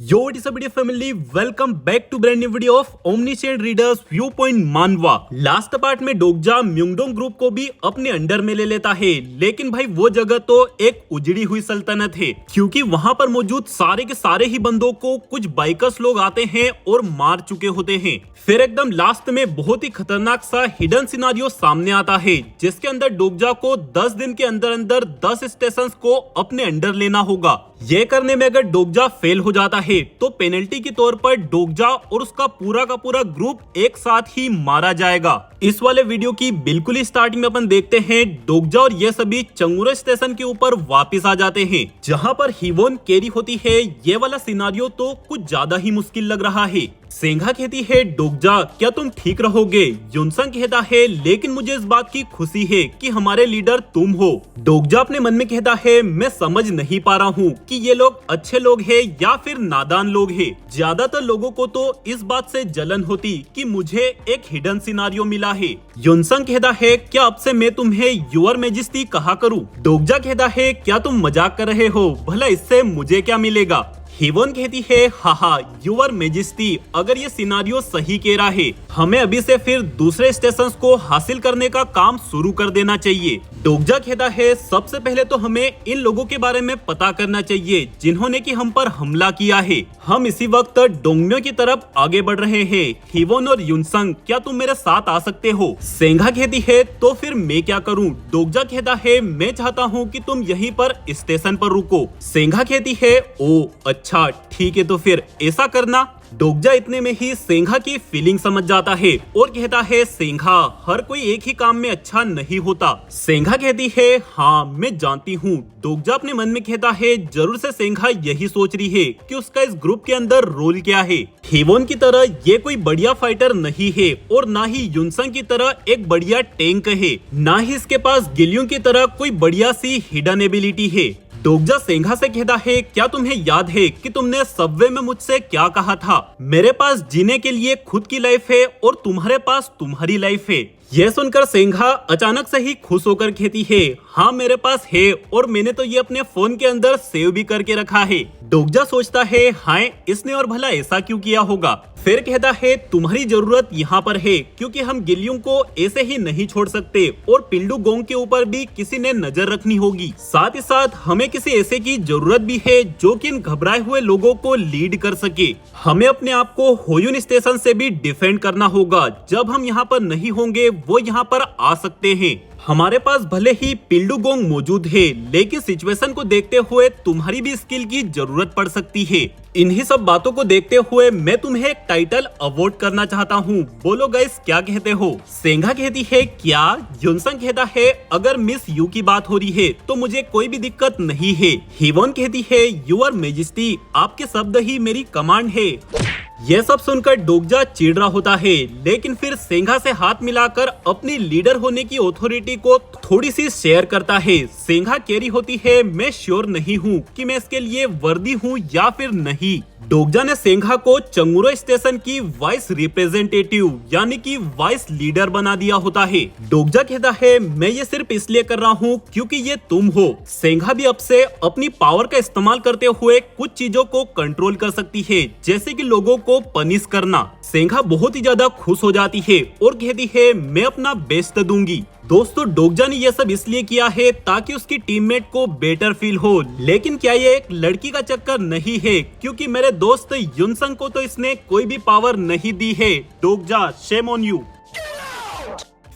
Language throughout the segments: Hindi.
Yo, what is up, dear family? Welcome back to brand new video of Omniscient Readers Viewpoint मानवा। लास्ट पार्ट में डोगजा म्युंगडोंग ग्रुप को भी अपने अंडर में ले लेता है, लेकिन भाई वो जगह तो एक उजड़ी हुई सल्तनत है, क्योंकि वहां पर मौजूद सारे के सारे ही बंदों को कुछ बाइकर्स लोग आते हैं और मार चुके होते हैं। फिर एकदम लास्ट में बहुत ही खतरनाक सा हिडन सिनारियो सामने आता है, जिसके अंदर डोगजा को 10 दिन के अंदर अंदर 10 स्टेशंस को अपने अंडर लेना होगा। ये करने में अगर डोगजा फेल हो जाता है तो पेनल्टी के तौर पर डोगजा और उसका पूरा का पूरा ग्रुप एक साथ ही मारा जाएगा। इस वाले वीडियो की बिल्कुल ही स्टार्टिंग में अपन देखते हैं डोगजा और ये सभी चंगुरा स्टेशन के ऊपर वापस आ जाते हैं, जहां पर हिवोन कैरी होती है। ये वाला सिनारियो तो कुछ ज्यादा ही मुश्किल लग रहा है। सेंघा कहती है डोगजा क्या तुम ठीक रहोगे? युनसंग कहता है लेकिन मुझे इस बात की खुशी है कि हमारे लीडर तुम हो। डोगजा अपने मन में कहता है मैं समझ नहीं पा रहा हूँ कि ये लोग अच्छे लोग हैं या फिर नादान लोग हैं। ज्यादातर लोगों को तो इस बात से जलन होती कि मुझे एक हिडन सिनारियो मिला है। युनसंग कहता है क्या अब से मैं तुम्हें योर मैजेस्टी कहा करूँ? डोगजा कहता है क्या तुम मजाक कर रहे हो? भला इससे मुझे क्या मिलेगा? हिवोन कहती है हाहा योर मैजेस्टी, अगर ये सिनारियो सही कह रहा है हमें अभी से फिर दूसरे स्टेशंस को हासिल करने का काम शुरू कर देना चाहिए। डोगजा कहता है सबसे पहले तो हमें इन लोगों के बारे में पता करना चाहिए जिन्होंने कि हम पर हमला किया है। हम इसी वक्त डोंगम्यो की तरफ आगे बढ़ रहे हैं। हिवोन और युनसंग क्या तुम मेरे साथ आ सकते हो? सेंघा कहती है तो फिर मैं क्या करूं? डोगजा कहता है मैं चाहता हूं कि तुम यहीं पर स्टेशन पर रुको। सेंघा कहती है ओ अच्छा ठीक है, तो फिर ऐसा करना। डोगजा इतने में ही सेंघा की फीलिंग समझ जाता है और कहता है सेंघा हर कोई एक ही काम में अच्छा नहीं होता। सेंघा कहती है हाँ मैं जानती हूँ। डोगजा अपने मन में कहता है जरूर से सेंघा यही सोच रही है कि उसका इस ग्रुप के अंदर रोल क्या है। हिवोन की तरह ये कोई बढ़िया फाइटर नहीं है और ना ही युनसंग की तरह एक बढ़िया टैंक है, ना ही इसके पास गिलियों की तरह कोई बढ़िया सी हिडन एबिलिटी है। डोगजा सेंघा से कहता है क्या तुम्हें याद है कि तुमने सबवे में मुझसे क्या कहा था? मेरे पास जीने के लिए खुद की लाइफ है और तुम्हारे पास तुम्हारी लाइफ है। यह सुनकर सेंघा अचानक से ही खुश होकर कहती है हाँ मेरे पास है और मैंने तो ये अपने फोन के अंदर सेव भी करके रखा है। डोगजा सोचता है हाय इसने और भला ऐसा क्यों किया होगा। फिर कहता है तुम्हारी जरूरत यहाँ पर है क्योंकि हम गिलियों को ऐसे ही नहीं छोड़ सकते और पिल्डू गोंग के ऊपर भी किसी ने नजर रखनी होगी। साथ ही साथ हमें किसी ऐसे की जरूरत भी है जो कि इन घबराए हुए लोगों को लीड कर सके। हमें अपने आप को होयुन स्टेशन से भी डिफेंड करना होगा। जब हम यहाँ पर नहीं होंगे वो यहाँ पर आ सकते हैं। हमारे पास भले ही पिल्डू गोंग मौजूद है, लेकिन सिचुएशन को देखते हुए तुम्हारी भी स्किल की जरूरत पड़ सकती है। इन्हीं सब बातों को देखते हुए मैं तुम्हें एक टाइटल अवॉर्ड करना चाहता हूँ। बोलो गाइस क्या कहते हो? सेंघा कहती है क्या? युनसंग कहता है अगर मिस यू की बात हो रही है तो मुझे कोई भी दिक्कत नहीं है। हिवोन कहती है योर मैजेस्टी आपके शब्द ही मेरी कमांड है। यह सब सुनकर डोगजा चिढ़ रहा होता है, लेकिन फिर सेंघा से हाथ मिलाकर अपनी लीडर होने की अथॉरिटी को थोड़ी सी शेयर करता है। सेंघा कैरी होती है मैं श्योर नहीं हूँ कि मैं इसके लिए वर्दी हूँ या फिर नहीं। डोगजा ने सेंघा को चंगुरो स्टेशन की वाइस रिप्रेजेंटेटिव यानी कि वाइस लीडर बना दिया होता है। डोगजा कहता है मैं ये सिर्फ इसलिए कर रहा हूँ क्योंकि ये तुम हो। सेंघा भी अब से अपनी पावर का इस्तेमाल करते हुए कुछ चीजों को कंट्रोल कर सकती है, जैसे कि लोगों को पनिश करना। सेंघा बहुत ही ज्यादा खुश हो जाती है और कहती है मैं अपना बेस्ट दूंगी। दोस्तों डोगजा ने यह सब इसलिए किया है ताकि उसकी टीममेट को बेटर फील हो, लेकिन क्या ये एक लड़की का चक्कर नहीं है? क्योंकि मेरे दोस्त युनसंग को तो इसने कोई भी पावर नहीं दी है। डोगजा शेम ऑन यू।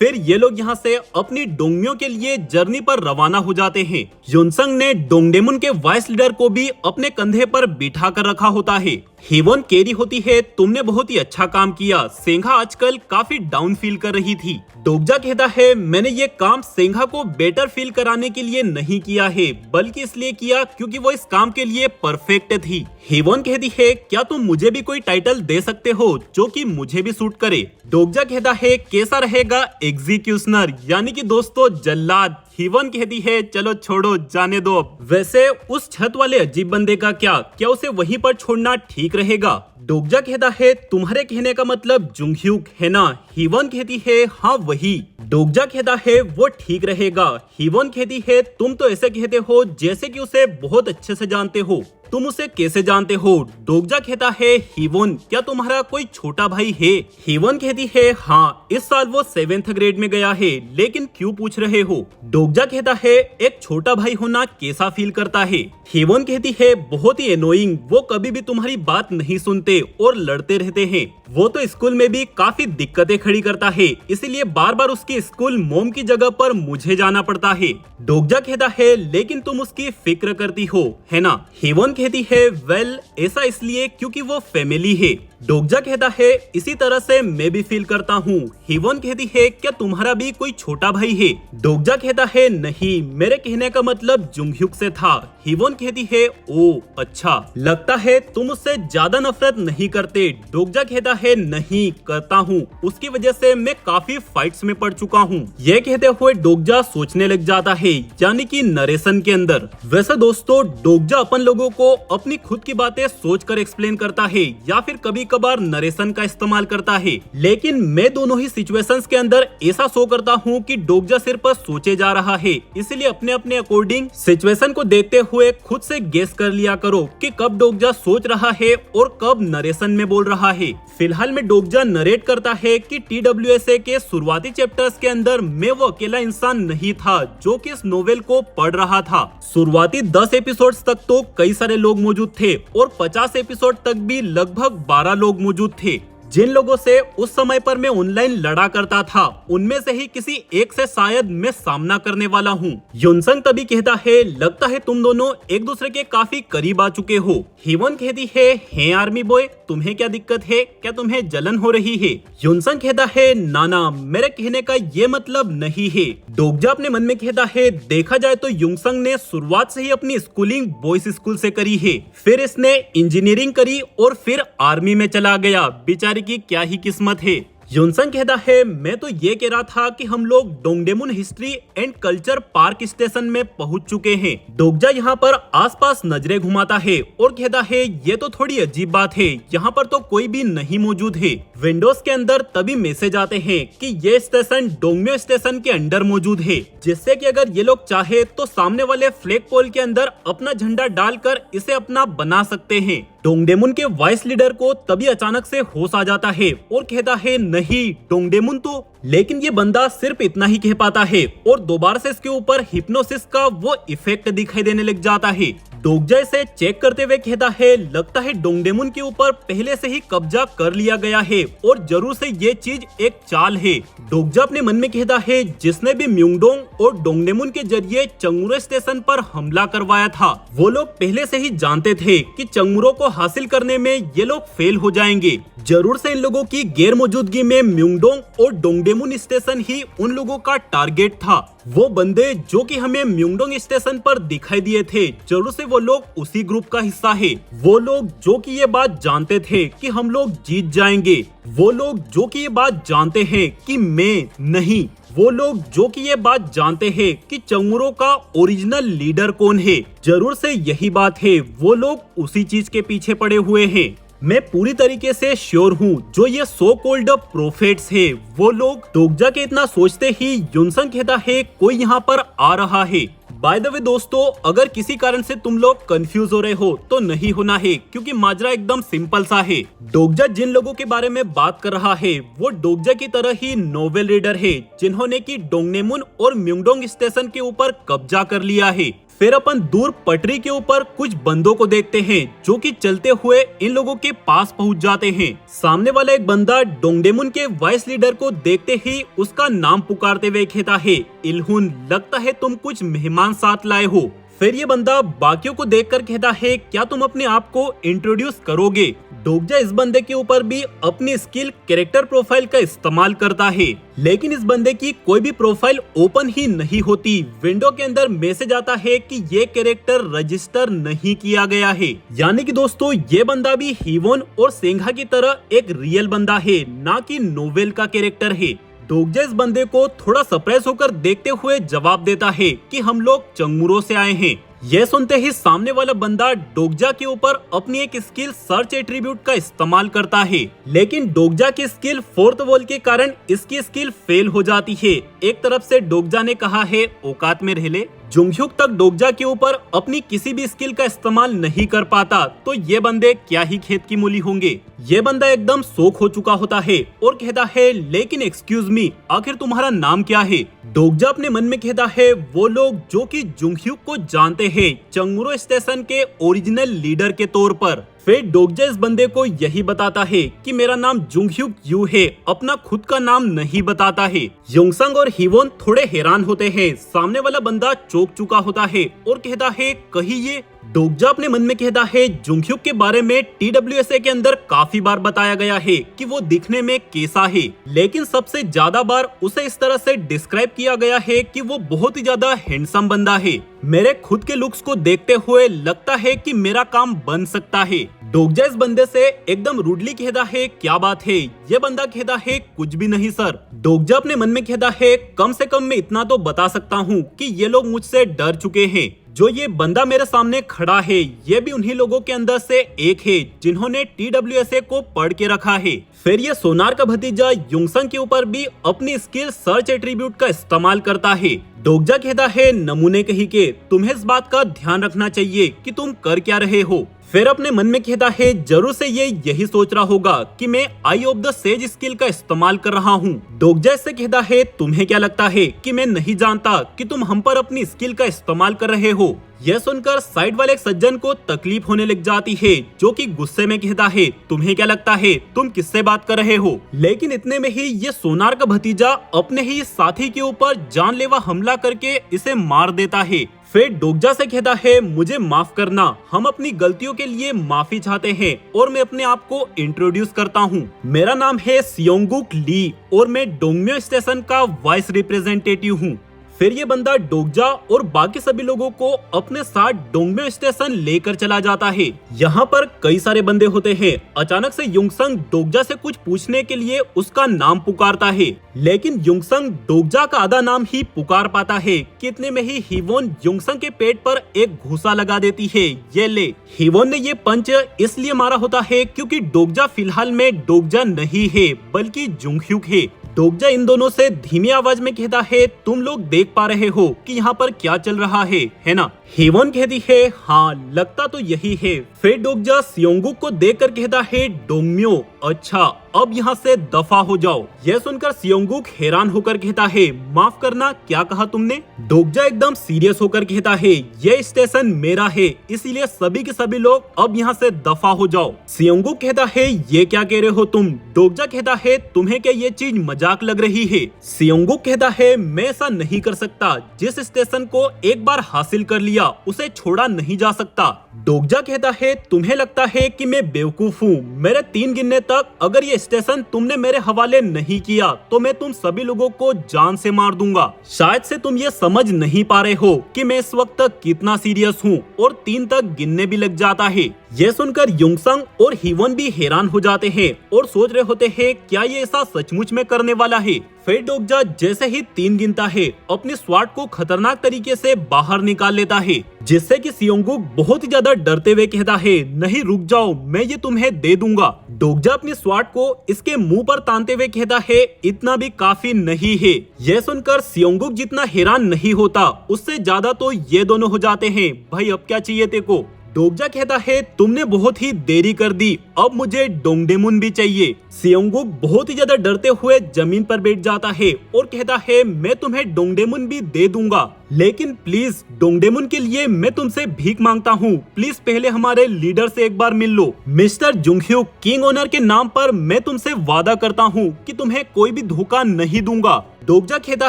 फिर ये लोग यहाँ से अपनी डोंगम्यो के लिए जर्नी पर रवाना हो जाते हैं। युनसंग ने डोंगडेमुन के वाइस लीडर को भी अपने कंधे पर बिठा कर रखा होता है। हिवोन कैरी होती है तुमने बहुत ही अच्छा काम किया। सेंघा आजकल काफी डाउन फील कर रही थी। डोगजा कहता है मैंने ये काम सेंघा को बेटर फील कराने के लिए नहीं किया है, बल्कि इसलिए किया क्योंकि वो इस काम के लिए परफेक्ट थी। हिवोन कहती है क्या तुम मुझे भी कोई टाइटल दे सकते हो जो कि मुझे भी सूट करे? डोगजा कहता है कैसा रहेगा एग्जीक्यूशनर यानी कि दोस्तों जल्लाद। हिवोन कहती है चलो छोड़ो जाने दो। वैसे उस छत वाले अजीब बंदे का क्या उसे वहीं पर छोड़ना ठीक रहेगा? डोगजा कहता है तुम्हारे कहने का मतलब जुंगह्यूक है ना? हिवोन कहती है हाँ वही। डोगजा कहता है वो ठीक रहेगा। हिवोन कहती है तुम तो ऐसे कहते हो जैसे कि उसे बहुत अच्छे से जानते हो। तुम उसे कैसे जानते हो? डोगजा कहता है, हिवोन क्या तुम्हारा कोई छोटा भाई है? हिवोन कहती है, हाँ, इस साल वो 7th ग्रेड में गया है, लेकिन क्यों पूछ रहे हो? डोगजा कहता है, एक छोटा भाई होना कैसा फील करता है? हिवोन कहती है, बहुत ही एनोइंग, वो कभी भी तुम्हारी बात नहीं सुनते और लड़ते रहते हैं। वो तो स्कूल में भी काफी दिक्कतें खड़ी करता है, इसीलिए बार बार उसकी स्कूल मोम की जगह पर मुझे जाना पड़ता है। डोगजा कहता है, लेकिन तुम उसकी फिक्र करती हो, है ना? हिवोन कहती है, वेल, ऐसा इसलिए क्योंकि वो फैमिली है। डोगजा कहता है, इसी तरह से मैं भी फील करता हूँ। हिवोन कहती है, क्या तुम्हारा भी कोई छोटा भाई है? डोगजा कहता है, नहीं, मेरे कहने का मतलब जुंगhyuk से था। हिवोन कहती है, ओ अच्छा, लगता है तुम उससे ज्यादा नफरत नहीं करते। डोगजा कहता है, नहीं करता हूँ, उसकी वजह से मैं काफी फाइट्स में पड़ चुका हूँ। ये कहते हुए डोगजा सोचने लग जाता है, यानी कि नरेशन के अंदर। वैसे दोस्तों, डोगजा अपन लोगों को अपनी खुद की बातें सोच कर एक्सप्लेन करता है या फिर कभी कभार नरेशन का इस्तेमाल करता है, लेकिन मैं दोनों ही सिचुएशंस के अंदर ऐसा शो करता हूँ कि डोगजा सिर्फ सोचे जा रहा है। इसलिए अपने अपने अकॉर्डिंग सिचुएशन को देखते हुए खुद से गेस कर लिया करो कि कब डोगजा सोच रहा है और कब नरेशन में बोल रहा है। फिलहाल में डोगजा नरेट करता है कि TWSA के शुरुआती चैप्टर्स के अंदर मैं वो अकेला इंसान नहीं था जो कि इस नोवेल को पढ़ रहा था। शुरुआती 10 एपिसोड्स तक तो कई सारे लोग मौजूद थे और 50 एपिसोड तक भी लगभग 12 लोग मौजूद थे। जिन लोगों से उस समय पर मैं ऑनलाइन लड़ा करता था, उनमें से ही किसी एक से शायद मैं सामना करने वाला हूँ। युनसंग तभी कहता है, लगता है तुम दोनों एक दूसरे के काफी करीब आ चुके हो। हिवोन कहती है आर्मी बॉय, तुम्हें क्या दिक्कत है? क्या तुम्हें जलन हो रही है? युनसंग कहता है, नाना, मेरे कहने का ये मतलब नहीं है। डोगजा अपने मन में कहता है, देखा जाए तो युनसंग ने शुरुआत से ही अपनी स्कूलिंग बॉयज स्कूल से करी है, फिर इसने इंजीनियरिंग करी और फिर आर्मी में चला गया। बेचारी की क्या ही किस्मत है। युनसंग कहता है, मैं तो ये कह रहा था कि हम लोग Dongdaemun history and culture park station में पहुंच चुके हैं। डोगजा यहाँ पर आसपास नजरें घुमाता है और कहता है, ये तो थोड़ी अजीब बात है, यहाँ पर तो कोई भी नहीं मौजूद है। विंडोज के अंदर तभी मैसेज आते हैं कि ये स्टेशन डोंगम्यो स्टेशन के अंडर मौजूद है, जिससे कि अगर ये लोग चाहे तो सामने वाले फ्लैग पोल के अंदर अपना झंडा डालकर इसे अपना बना सकते हैं। डोंगडेमुन के वाइस लीडर को तभी अचानक से होश आ जाता है और कहता है, नहीं, डोंगडेमुन तो। लेकिन ये बंदा सिर्फ इतना ही कह पाता है और दोबारा से इसके ऊपर हिप्नोसिस का वो इफेक्ट दिखाई देने लग जाता है। डोगजा इसे चेक करते हुए कहता है, लगता है डोंगडेमुन के ऊपर पहले से ही कब्जा कर लिया गया है और जरूर से ये चीज एक चाल है। डोगजा अपने मन में कहता है, जिसने भी म्युंगडोंग और डोंगडेमुन के जरिए चंगमुरो स्टेशन पर हमला करवाया था, वो लोग पहले से ही जानते थे कि चंगमुरो को हासिल करने में ये लोग फेल हो जाएंगे। जरूर से इन लोगों की गैर मौजूदगी में म्युंगडोंग और डोंगडेमुन स्टेशन ही उन लोगों का टारगेट था। वो बंदे जो कि हमें म्युंगडोंग स्टेशन पर दिखाई दिए थे, जरूर से वो लोग उसी ग्रुप का हिस्सा है। वो लोग जो कि ये बात जानते थे कि हम लोग जीत जाएंगे, वो लोग जो कि ये बात जानते हैं कि मैं नहीं, वो लोग जो कि ये बात जानते हैं कि चंगमुरो का ओरिजिनल लीडर कौन है, जरूर से यही बात है। वो लोग उसी चीज के पीछे पड़े हुए हैं। मैं पूरी तरीके से श्योर हूँ जो ये सो कॉल्ड प्रोफेट्स है, वो लोग डोगजा के इतना सोचते ही युनसंग कहता है, कोई यहाँ पर आ रहा है। बाय द वे दोस्तों, अगर किसी कारण से तुम लोग कंफ्यूज हो रहे हो तो नहीं होना है, क्योंकि माजरा एकदम सिंपल सा है। डोगजा जिन लोगों के बारे में बात कर रहा है वो डोगजा की तरह ही नोवेल रीडर है, जिन्होंने की डोंगनेमुन और म्युंगडोंग स्टेशन के ऊपर कब्जा कर लिया है। फिर अपन दूर पटरी के ऊपर कुछ बंदों को देखते हैं जो कि चलते हुए इन लोगों के पास पहुंच जाते हैं। सामने वाला एक बंदा डोंगडेमुन के वाइस लीडर को देखते ही उसका नाम पुकारते हुए कहता है, इल्हुन, लगता है तुम कुछ मेहमान साथ लाए हो। फिर ये बंदा बाकियों को देखकर कहता है, क्या तुम अपने आप को इंट्रोड्यूस करोगे? डोगजा इस बंदे के ऊपर भी अपनी स्किल कैरेक्टर प्रोफाइल का इस्तेमाल करता है, लेकिन इस बंदे की कोई भी प्रोफाइल ओपन ही नहीं होती। विंडो के अंदर मैसेज आता है कि ये कैरेक्टर रजिस्टर नहीं किया गया है। यानी कि दोस्तों, ये बंदा भी हिवोन और सेंघा की तरह एक रियल बंदा है, ना कि नोवेल का कैरेक्टर है। डोगजा इस बंदे को थोड़ा सरप्राइज होकर देखते हुए जवाब देता है कि हम लोग चंगमुरो से आए हैं। यह सुनते ही सामने वाला बंदा डोगजा के ऊपर अपनी एक स्किल सर्च एट्रीब्यूट का इस्तेमाल करता है, लेकिन डोगजा की स्किल फोर्थ वॉल के कारण इसकी स्किल फेल हो जाती है। एक तरफ से डोगजा ने कहा है, औकात में रह ले। जुंगhyuk तक डोगजा के ऊपर अपनी किसी भी स्किल का इस्तेमाल नहीं कर पाता तो ये बंदे क्या ही खेत की मूली होंगे। ये बंदा एकदम सोख हो चुका होता है और कहता है लेकिन एक्सक्यूज मी, आखिर तुम्हारा नाम क्या है। डोगजा अपने मन में कहता है वो लोग जो कि जुंगhyuk को जानते हैं चंगमुरो स्टेशन के ओरिजिनल लीडर के तौर पर। फिर डोगजा इस बंदे को यही बताता है कि मेरा नाम जुंगhyuk यू है, अपना खुद का नाम नहीं बताता है। योंगसंग और हिवोन थोड़े हैरान होते हैं, सामने वाला बंदा चौंक चुका होता है और कहता है कहीं ये। डोगजा अपने मन में कहता है जुंगhyuk के बारे में TWSA के अंदर काफी बार बताया गया है कि वो दिखने में कैसा है, लेकिन सबसे ज्यादा बार उसे इस तरह से डिस्क्राइब किया गया है कि वो बहुत ही ज्यादा हैंडसम बंदा है। मेरे खुद के लुक्स को देखते हुए लगता है कि मेरा काम बन सकता है। डोगजा इस बंदे से एकदम रूडली कहता है क्या बात है। ये बंदा कहता है कुछ भी नहीं सर। डोगजा अपने मन में कहता है कम से कम मैं इतना तो बता सकता हूँ कि ये लोग मुझसे डर चुके हैं। जो ये बंदा मेरे सामने खड़ा है ये भी उन्हीं लोगों के अंदर से एक है जिन्होंने TWSA को पढ़ के रखा है। फिर ये सोनार का भतीजा योंगसंग के ऊपर भी अपनी स्किल सर्च एट्रीब्यूट का इस्तेमाल करता है। डोगजा कहता है नमूने कहीं के, तुम्हें इस बात का ध्यान रखना चाहिए कि तुम कर क्या रहे हो। फिर अपने मन में कहता है जरूर से ये यही सोच रहा होगा कि मैं आई ऑफ द सेज स्किल का इस्तेमाल कर रहा हूँ। डोगजा इससे कहता है तुम्हें क्या लगता है कि मैं नहीं जानता कि तुम हम पर अपनी स्किल का इस्तेमाल कर रहे हो। यह सुनकर साइड वाले एक सज्जन को तकलीफ होने लग जाती है जो कि गुस्से में कहता है तुम्हें क्या लगता है तुम किससे बात कर रहे हो। लेकिन इतने में ही ये सोनार का भतीजा अपने ही साथी के ऊपर जानलेवा हमला करके इसे मार देता है। फिर डोगजा से कहता है मुझे माफ करना, हम अपनी गलतियों के लिए माफी चाहते हैं और मैं अपने आप को इंट्रोड्यूस करता हूँ। मेरा नाम है सियोंगुक ली और मैं डोंगम्यो स्टेशन का वाइस रिप्रेजेंटेटिव हूँ। फिर ये बंदा डोगजा और बाकी सभी लोगों को अपने साथ डोंगम्यो स्टेशन लेकर चला जाता है। यहाँ पर कई सारे बंदे होते हैं। अचानक से योंगसंग डोगजा से कुछ पूछने के लिए उसका नाम पुकारता है, लेकिन योंगसंग डोगजा का आधा नाम ही पुकार पाता है। कितने में ही हिवोन योंगसंग के पेट पर एक घूसा लगा देती है। ये ले। हिवोन ने ये पंच इसलिए मारा होता है क्योंकि डोगजा फिलहाल में डोगजा नहीं है बल्कि जुंगhyuk है। डोगजा इन दोनों से धीमी आवाज में कहता है तुम लोग देख पा रहे हो कि यहाँ पर क्या चल रहा है ना। हिवोन कहती है हाँ लगता तो यही है। फिर डोगजा सियोंगुक को देखकर कहता है डोंगम्यो, अच्छा अब यहाँ से दफा हो जाओ। यह सुनकर सियोंगुक हैरान होकर कहता है माफ करना क्या कहा तुमने। डोगजा एकदम सीरियस होकर कहता है यह स्टेशन मेरा है इसीलिए सभी के सभी लोग अब यहाँ से दफा हो जाओ। सियोंगुक कहता है ये क्या कह रहे हो तुम। डोगजा कहता है तुम्हें क्या ये चीज मजाक लग रही है। सियोंगुक कहता है मैं ऐसा नहीं कर सकता, जिस स्टेशन को एक बार हासिल कर लिया उसे छोड़ा नहीं जा सकता। डोगजा कहता है तुम्हें लगता है कि मैं बेवकूफ हूँ, मेरे 3 गिनने तक अगर ये स्टेशन तुमने मेरे हवाले नहीं किया तो मैं तुम सभी लोगों को जान से मार दूंगा। शायद से तुम ये समझ नहीं पा रहे हो कि मैं इस वक्त कितना सीरियस हूँ और 3 तक गिनने भी लग जाता है। ये सुनकर योंगसंग और हिवोन भी हैरान हो जाते हैं और सोच रहे होते हैं क्या ये ऐसा सचमुच में करने वाला है। फिर डोगजा जैसे ही 3 गिनता है अपने स्वाट को खतरनाक तरीके से बाहर निकाल लेता है, जिससे कि सियोंगुक बहुत ही ज्यादा डरते हुए कहता है नहीं रुक जाओ, मैं ये तुम्हें दे दूंगा। डोगजा अपने स्वाट को इसके मुंह पर तानते हुए कहता है इतना भी काफी नहीं है। यह सुनकर सियोंगुक जितना हैरान नहीं होता उससे ज्यादा तो ये दोनों हो जाते हैं भाई अब क्या चाहिए तेरे को। डोगजा कहता है तुमने बहुत ही देरी कर दी, अब मुझे डोंगडेमुन भी चाहिए। सियोंगुक बहुत ही ज्यादा डरते हुए जमीन पर बैठ जाता है और कहता है मैं तुम्हें डोंगडेमुन भी दे दूंगा, लेकिन प्लीज डोंगडेमुन के लिए मैं तुमसे भीख मांगता हूँ, प्लीज पहले हमारे लीडर से एक बार मिल लो। मिस्टर जुंगhyuk, किंग ओनर के नाम पर मैं तुमसे वादा करता हूँ कि तुम्हें कोई भी धोखा नहीं दूंगा। डोगजा कहता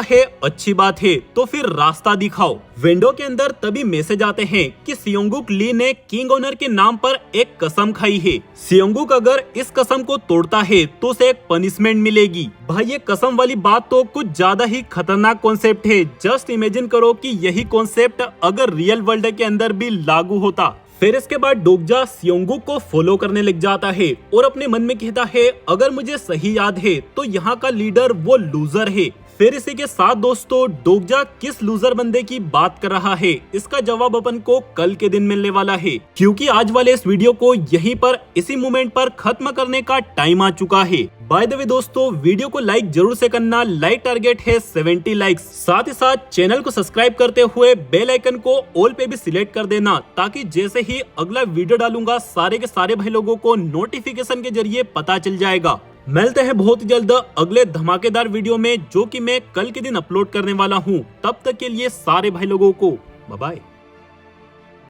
है अच्छी बात है तो फिर रास्ता दिखाओ। विंडो के अंदर तभी मैसेज आते हैं कि सियोंगुक ली ने किंग ओनर के नाम पर एक कसम खाई है। सियोंगुक अगर इस कसम को तोड़ता है तो उसे एक पनिशमेंट मिलेगी। भाई ये कसम वाली बात तो कुछ ज्यादा ही खतरनाक कॉन्सेप्ट है। जस्ट इमेजिन करो कि यही कॉन्सेप्ट अगर रियल वर्ल्ड के अंदर भी लागू होता। फिर इसके बाद डोगजा सियोंगुक को फॉलो करने लग जाता है और अपने मन में कहता है अगर मुझे सही याद है तो यहाँ का लीडर वो लूजर है। फिर इसी के साथ दोस्तों डोकजा किस लूजर बंदे की बात कर रहा है, इसका जवाब अपन को कल के दिन मिलने वाला है, क्योंकि आज वाले इस वीडियो को यहीं पर इसी मोमेंट पर खत्म करने का टाइम आ चुका है। बाय द वे दोस्तों, वीडियो को लाइक जरूर से करना, लाइक टारगेट है 70 लाइक्स। साथ ही साथ चैनल को सब्सक्राइब करते हुए बेल आइकन को ऑल पे भी सिलेक्ट कर देना, ताकि जैसे ही अगला वीडियो डालूंगा सारे के सारे भाई लोगों को नोटिफिकेशन के जरिए पता चल जाएगा। मिलते हैं बहुत ही जल्द अगले धमाकेदार वीडियो में, जो कि मैं कल के दिन अपलोड करने वाला हूँ। तब तक के लिए सारे भाई लोगों को बाय बाय।